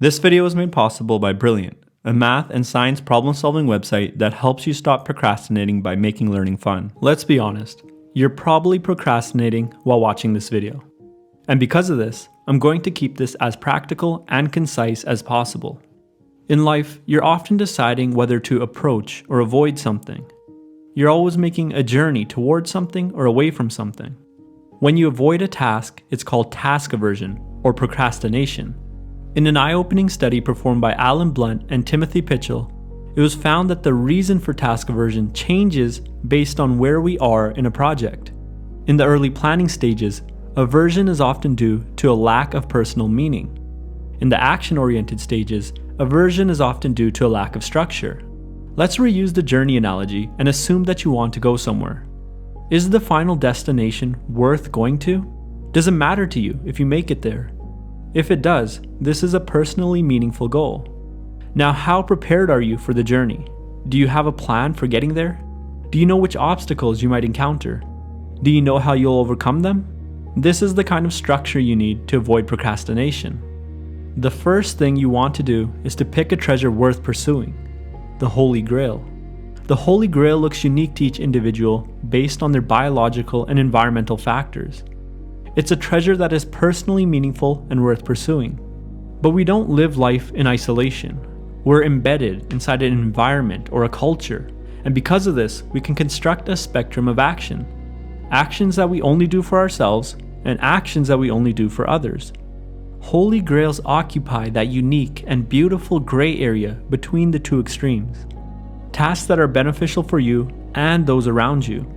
This video was made possible by Brilliant, a math and science problem-solving website that helps you stop procrastinating by making learning fun. Let's be honest, you're probably procrastinating while watching this video. And because of this, I'm going to keep this as practical and concise as possible. In life, you're often deciding whether to approach or avoid something. You're always making a journey towards something or away from something. When you avoid a task, it's called task aversion or procrastination. In an eye-opening study performed by Alan Blunt and Timothy Pitchell, it was found that the reason for task aversion changes based on where we are in a project. In the early planning stages, aversion is often due to a lack of personal meaning. In the action-oriented stages, aversion is often due to a lack of structure. Let's reuse the journey analogy and assume that you want to go somewhere. Is the final destination worth going to? Does it matter to you if you make it there? If it does, this is a personally meaningful goal. Now, how prepared are you for the journey? Do you have a plan for getting there? Do you know which obstacles you might encounter? Do you know how you'll overcome them? This is the kind of structure you need to avoid procrastination. The first thing you want to do is to pick a treasure worth pursuing, the Holy Grail. The Holy Grail looks unique to each individual based on their biological and environmental factors. It's a treasure that is personally meaningful and worth pursuing. But we don't live life in isolation. We're embedded inside an environment or a culture, and because of this, we can construct a spectrum of action. Actions that we only do for ourselves, and actions that we only do for others. Holy Grails occupy that unique and beautiful gray area between the two extremes. Tasks that are beneficial for you and those around you.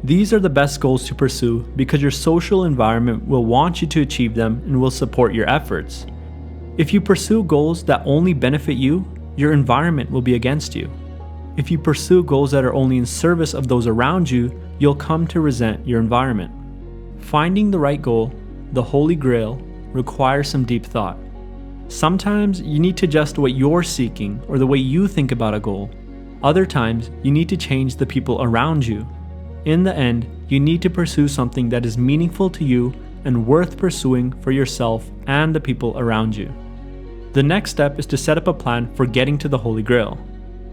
These are the best goals to pursue because your social environment will want you to achieve them and will support your efforts. If you pursue goals that only benefit you, your environment will be against you. If you pursue goals that are only in service of those around you, you'll come to resent your environment. Finding the right goal, the Holy Grail, requires some deep thought. Sometimes you need to adjust what you're seeking or the way you think about a goal. Other times, you need to change the people around you. In the end, you need to pursue something that is meaningful to you and worth pursuing for yourself and the people around you. The next step is to set up a plan for getting to the Holy Grail.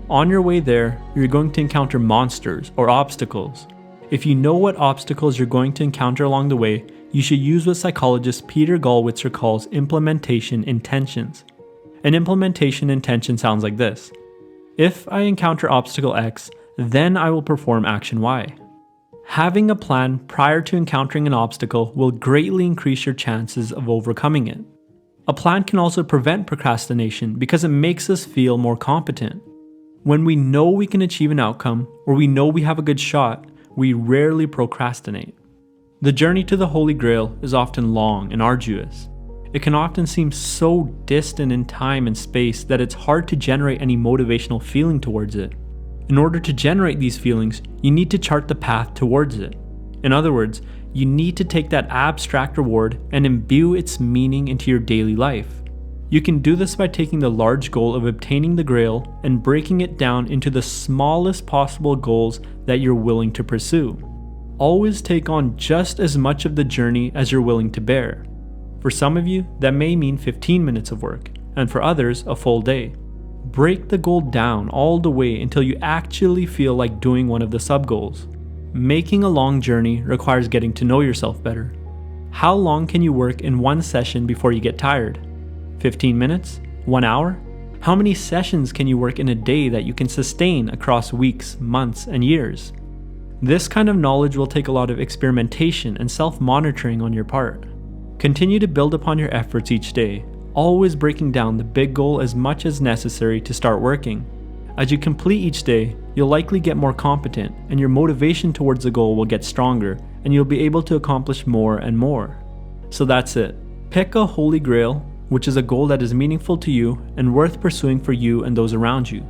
On your way there, you're going to encounter monsters or obstacles. If you know what obstacles you're going to encounter along the way, you should use what psychologist Peter Gallwitzer calls implementation intentions. An implementation intention sounds like this. If I encounter obstacle X, then I will perform action Y. Having a plan prior to encountering an obstacle will greatly increase your chances of overcoming it. A plan can also prevent procrastination because it makes us feel more competent. When we know we can achieve an outcome or we know we have a good shot, we rarely procrastinate. The journey to the Holy Grail is often long and arduous. It can often seem so distant in time and space that it's hard to generate any motivational feeling towards it. In order to generate these feelings, you need to chart the path towards it. In other words, you need to take that abstract reward and imbue its meaning into your daily life. You can do this by taking the large goal of obtaining the Grail and breaking it down into the smallest possible goals that you're willing to pursue. Always take on just as much of the journey as you're willing to bear. For some of you, that may mean 15 minutes of work, and for others, a full day. Break the goal down all the way until you actually feel like doing one of the sub-goals. Making a long journey requires getting to know yourself better. How long can you work in one session before you get tired? 15 minutes? 1 hour? How many sessions can you work in a day that you can sustain across weeks, months, and years? This kind of knowledge will take a lot of experimentation and self-monitoring on your part. Continue to build upon your efforts each day, always breaking down the big goal as much as necessary to start working. As you complete each day, you'll likely get more competent and your motivation towards the goal will get stronger and you'll be able to accomplish more and more. So that's it. Pick a Holy Grail, which is a goal that is meaningful to you and worth pursuing for you and those around you.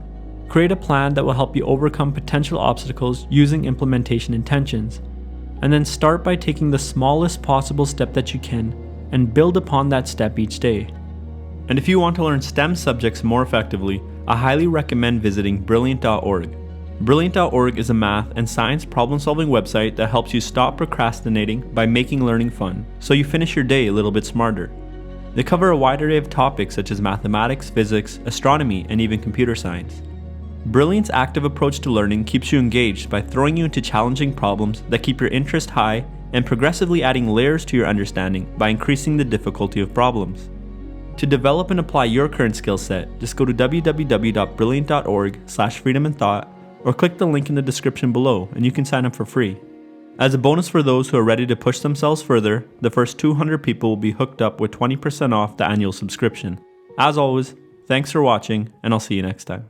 Create a plan that will help you overcome potential obstacles using implementation intentions. And then start by taking the smallest possible step that you can and build upon that step each day. And if you want to learn STEM subjects more effectively, I highly recommend visiting Brilliant.org. Brilliant.org is a math and science problem-solving website that helps you stop procrastinating by making learning fun, so you finish your day a little bit smarter. They cover a wide array of topics such as mathematics, physics, astronomy, and even computer science. Brilliant's active approach to learning keeps you engaged by throwing you into challenging problems that keep your interest high and progressively adding layers to your understanding by increasing the difficulty of problems. To develop and apply your current skill set, just go to www.brilliant.org/freedomandthought or click the link in the description below and you can sign up for free. As a bonus for those who are ready to push themselves further, the first 200 people will be hooked up with 20% off the annual subscription. As always, thanks for watching, and I'll see you next time.